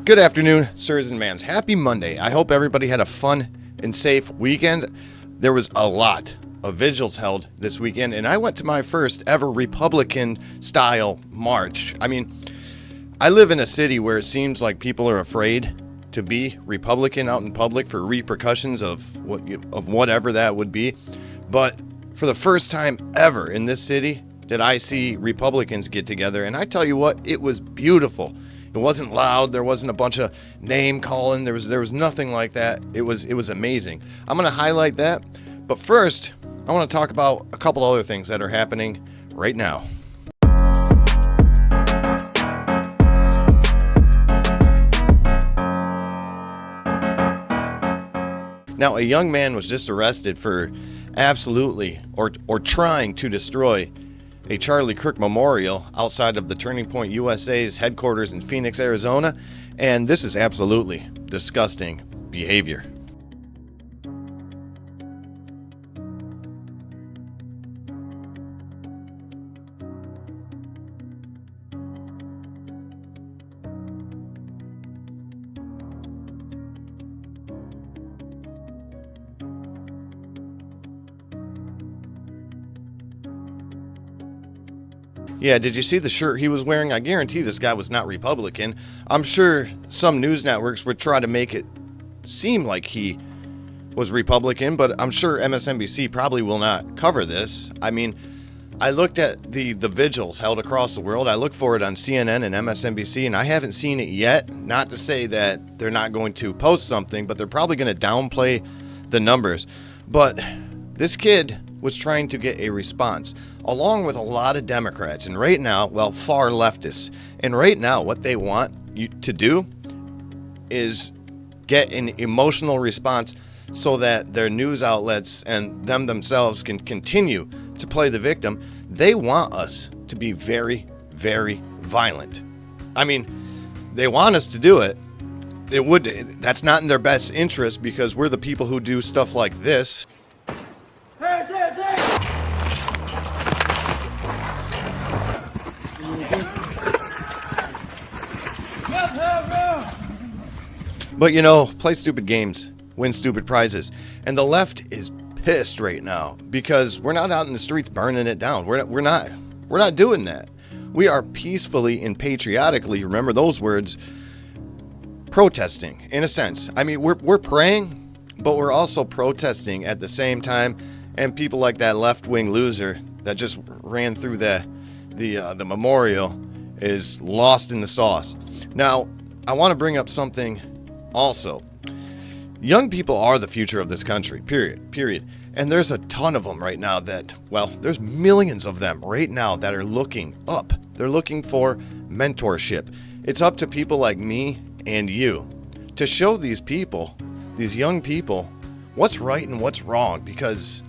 Good afternoon, sirs and mans. Happy Monday. I hope everybody had a fun and safe weekend. There was a lot of vigils held this weekend, and I went to my first ever Republican-style march. I mean, I live in a city where it seems like people are afraid to be Republican out in public for repercussions of whatever that would be. But for the first time ever in this city did I see Republicans get together, and I tell you what, it was beautiful. It wasn't loud. There wasn't a bunch of name calling. There was nothing like that. It was amazing. I'm going to highlight that. But first, I want to talk about a couple other things that are happening right now. Now, a young man was just arrested for absolutely or trying to destroy a Charlie Kirk memorial outside of the Turning Point USA's headquarters in Phoenix, Arizona, and this is absolutely disgusting behavior. Yeah, did you see the shirt he was wearing? I guarantee this guy was not Republican. I'm sure some news networks would try to make it seem like he was Republican, but I'm sure MSNBC probably will not cover this. I mean, I looked at the vigils held across the world. I look for it on CNN and MSNBC, and I haven't seen it yet. Not to say that they're not going to post something, but they're probably going to downplay the numbers. But this kid was trying to get a response, along with a lot of Democrats, and right now, well, far leftists. And right now, what they want you to do is get an emotional response so that their news outlets and them themselves can continue to play the victim. They want us to be very, very violent. I mean, they want us to do it. That's not in their best interest because we're the people who do stuff like this. But you know, play stupid games, win stupid prizes. And the left is pissed right now because we're not out in the streets burning it down. We're not doing that. We are peacefully and patriotically, remember those words, protesting in a sense. I mean, we're praying, but we're also protesting at the same time. And people like that left-wing loser that just ran through the memorial is lost in the sauce. Now, I want to bring up something also. Young people are the future of this country, period. And there's a ton of them right now there's millions of them right now that are looking up. They're looking for mentorship. It's up to people like me and you to show these people, these young people, what's right and what's wrong, because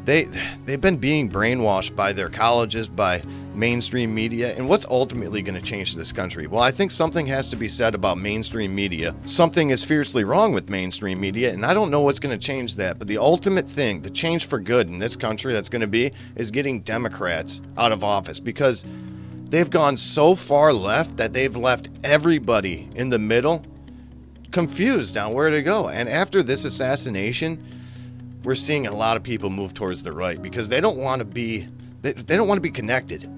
they've been being brainwashed by their colleges, by mainstream media. And what's ultimately going to change this country? Well, I think something has to be said about mainstream media. Something is fiercely wrong with mainstream media, and I don't know what's going to change that. But the ultimate thing, the change for good in this country that's going to be, is getting Democrats out of office, because they've gone so far left that they've left everybody in the middle confused on where to go. And after this assassination, we're seeing a lot of people move towards the right because they don't want to be connected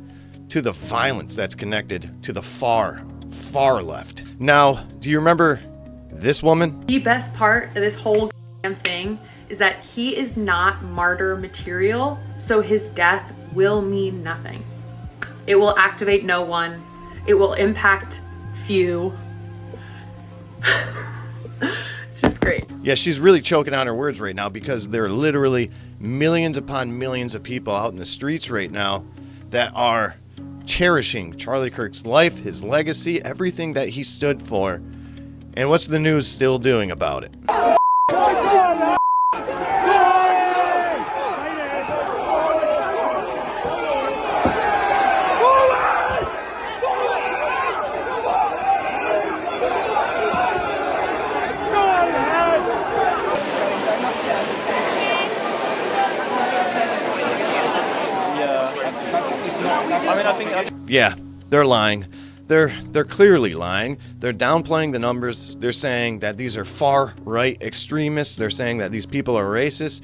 to the violence that's connected to the far left. Now, do you remember this woman? The best part of this whole damn thing is that he is not martyr material, so his death will mean nothing. It will activate no one. It will impact few. It's just great. Yeah, she's really choking on her words right now because there are literally millions upon millions of people out in the streets right now that are cherishing Charlie Kirk's life, his legacy, everything that he stood for. And what's the news still doing about it? Yeah, they're lying. They're clearly lying. They're downplaying the numbers. They're saying that these are far-right extremists. They're saying that these people are racist.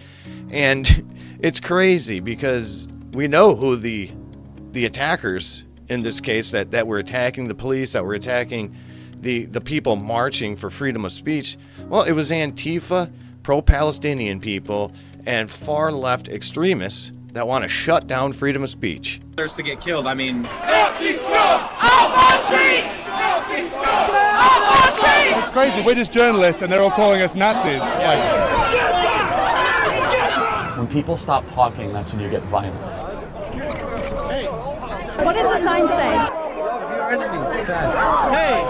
And it's crazy because we know who the attackers in this case that were attacking the police, that were attacking the people marching for freedom of speech. Well, it was Antifa, pro-Palestinian people, and far-left extremists that want to shut down freedom of speech. Others to get killed. I mean, it's crazy. We're just journalists, and they're all calling us Nazis. When people stop talking, that's when you get violence. What does the sign say? hey,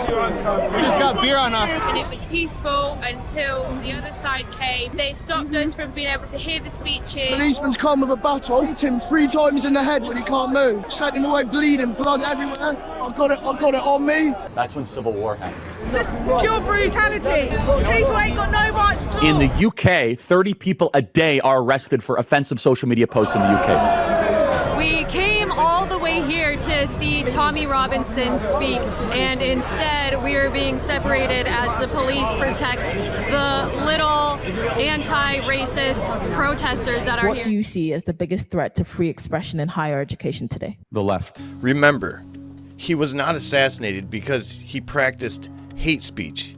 we just got beer on us. And it was peaceful until the other side came. They stopped us from being able to hear the speeches. Policeman's come with a baton, hit him 3 times in the head when he can't move. Sent him away bleeding, blood everywhere. I got it on me. That's when civil war happens. Just pure brutality. People ain't got no rights to talk. In the UK, 30 people a day are arrested for offensive social media posts in the UK. We came all the way here to see Tommy Robinson speak, and instead we are being separated as the police protect the little anti-racist protesters that are here. What do you see as the biggest threat to free expression in higher education today? The left. Remember, he was not assassinated because he practiced hate speech.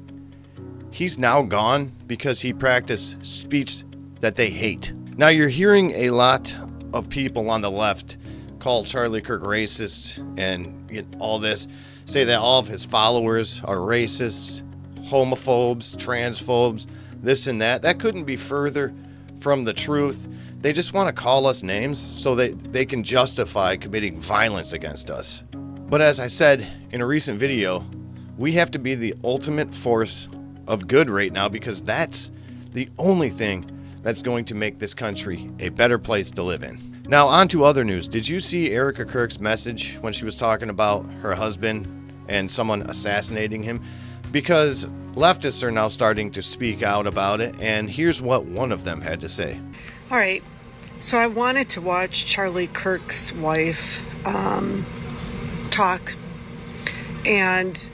He's now gone because he practiced speech that they hate. Now you're hearing a lot of people on the left call Charlie Kirk racist and all this, say that all of his followers are racists, homophobes, transphobes, this and that. That couldn't be further from the truth. They just want to call us names so that they can justify committing violence against us. But as I said in a recent video, we have to be the ultimate force of good right now, because that's the only thing that's going to make this country a better place to live in. Now, on to other news. Did you see Erika Kirk's message when she was talking about her husband and someone assassinating him? Because leftists are now starting to speak out about it, and here's what one of them had to say. All right, so I wanted to watch Charlie Kirk's wife talk, and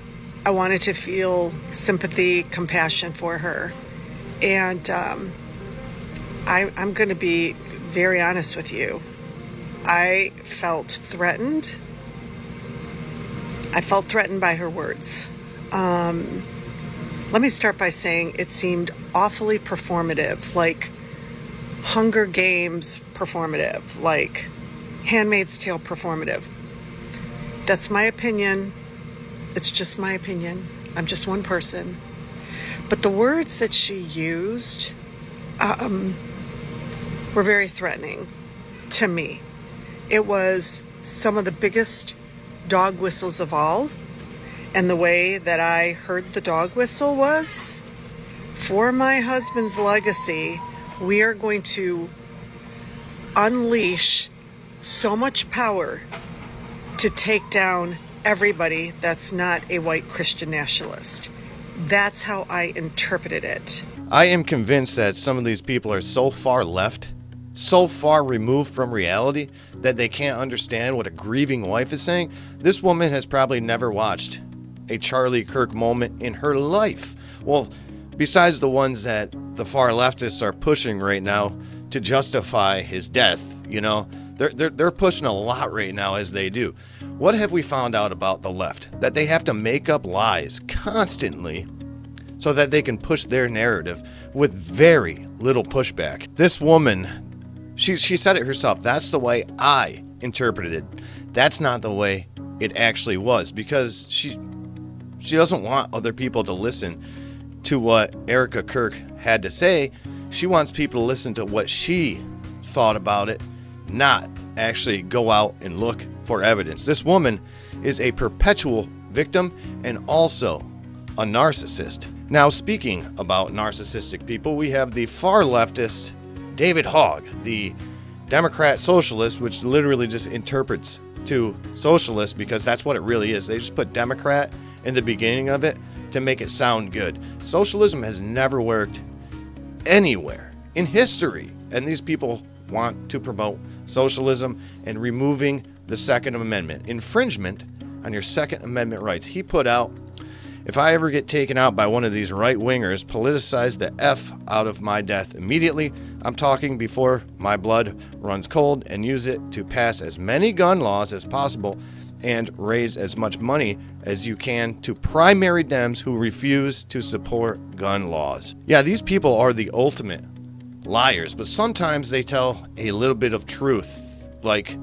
I wanted to feel sympathy, compassion for her. And I'm going to be very honest with you. I felt threatened. I felt threatened by her words. Let me start by saying it seemed awfully performative, like Hunger Games performative, like Handmaid's Tale performative. That's my opinion. It's just my opinion. I'm just one person. But the words that she used were very threatening to me. It was some of the biggest dog whistles of all. And the way that I heard the dog whistle was, for my husband's legacy, we are going to unleash so much power to take down everybody that's not a white Christian nationalist. That's how I interpreted it. I am convinced that some of these people are so far left, so far removed from reality, that they can't understand what a grieving wife is saying. This woman has probably never watched a Charlie Kirk moment in her life. Well, besides the ones that the far leftists are pushing right now to justify his death, you know, they're pushing a lot right now as they do. What have we found out about the left? That they have to make up lies constantly so that they can push their narrative with very little pushback. This woman, she said it herself. That's the way I interpreted it. That's not the way it actually was, because she doesn't want other people to listen to what Erika Kirk had to say. She wants people to listen to what she thought about it, not actually go out and look for evidence. This woman is a perpetual victim and also a narcissist. Now, speaking about narcissistic people, we have the far leftist David Hogg, the Democrat socialist, which literally just interprets to socialist because that's what it really is. They just put Democrat in the beginning of it to make it sound good. Socialism has never worked anywhere in history, and these people want to promote socialism and removing the Second Amendment. Infringement on your Second Amendment rights. He put out, if I ever get taken out by one of these right-wingers, politicize the F out of my death immediately. I'm talking before my blood runs cold, and use it to pass as many gun laws as possible and raise as much money as you can to primary Dems who refuse to support gun laws. Yeah, these people are the ultimate liars, but sometimes they tell a little bit of truth. Like,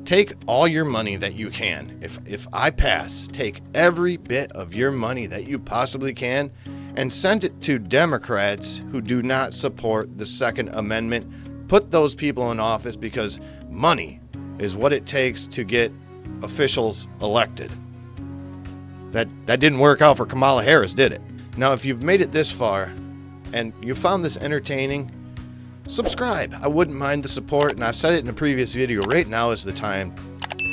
take all your money that you can. If I pass, take every bit of your money that you possibly can and send it to Democrats who do not support the Second Amendment. Put those people in office, because money is what it takes to get officials elected. That didn't work out for Kamala Harris, did it? Now, if you've made it this far and you found this entertaining, subscribe. I wouldn't mind the support, and I've said it in a previous video. Right now is the time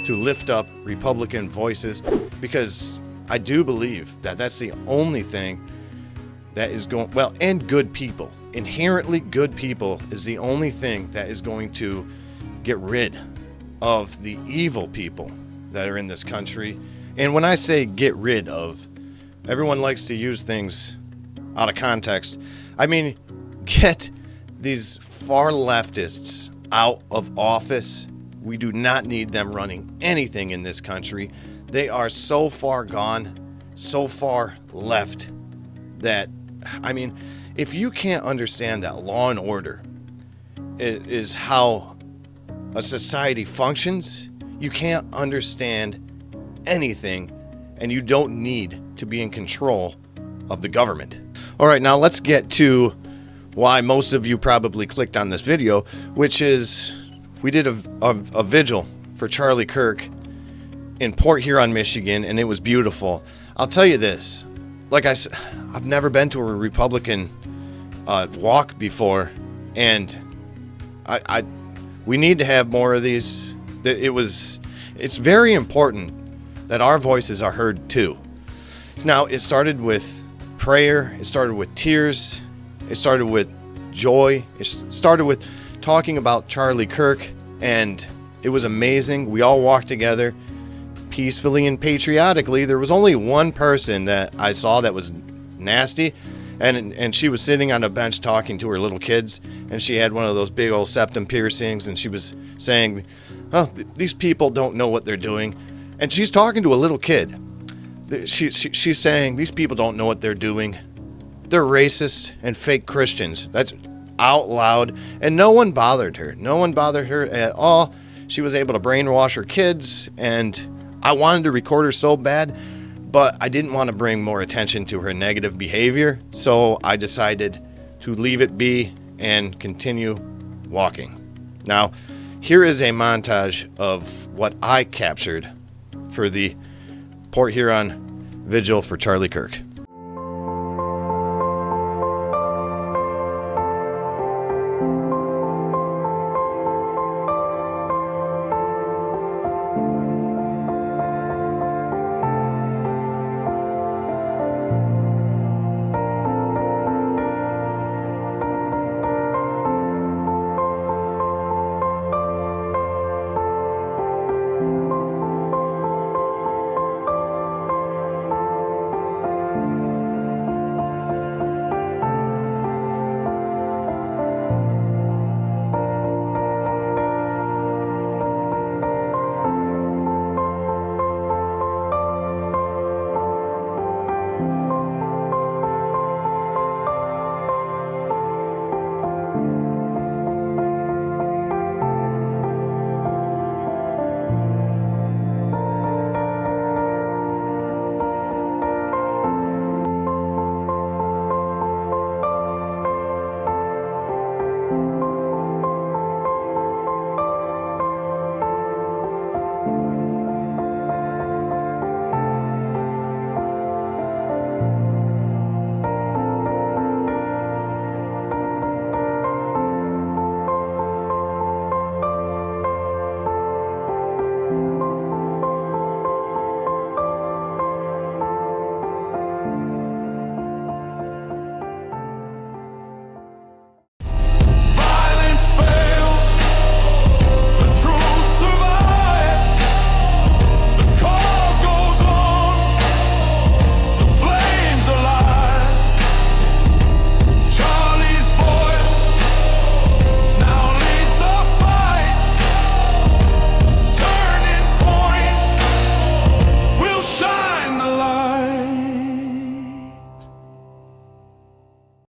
to lift up Republican voices, because I do believe that that's the only thing that is going, well, and good people. Inherently good people is the only thing that is going to get rid of the evil people that are in this country. And when I say get rid of, everyone likes to use things out of context. I mean, get these far leftists out of office. We do not need them running anything in this country. They are so far gone, so far left that, I mean, if you can't understand that law and order is how a society functions, you can't understand anything, and you don't need to be in control of the government. All right, now let's get to why most of you probably clicked on this video, which is we did a vigil for Charlie Kirk in Port Huron, Michigan, and it was beautiful. I'll tell you this, like I said, I've never been to a Republican walk before, and we need to have more of these. It's very important that our voices are heard too. Now, it started with prayer, it started with tears, it started with joy, it started with talking about Charlie Kirk, and it was amazing. We all walked together peacefully and patriotically. There was only one person that I saw that was nasty, and she was sitting on a bench talking to her little kids, and she had one of those big old septum piercings, and she was saying, oh, these people don't know what they're doing. And she's talking to a little kid. She's saying, these people don't know what they're doing. They're racist and fake Christians. That's out loud. And no one bothered her. No one bothered her at all. She was able to brainwash her kids. And I wanted to record her so bad, but I didn't want to bring more attention to her negative behavior. So I decided to leave it be and continue walking. Now, here is a montage of what I captured for the Port Huron vigil for Charlie Kirk.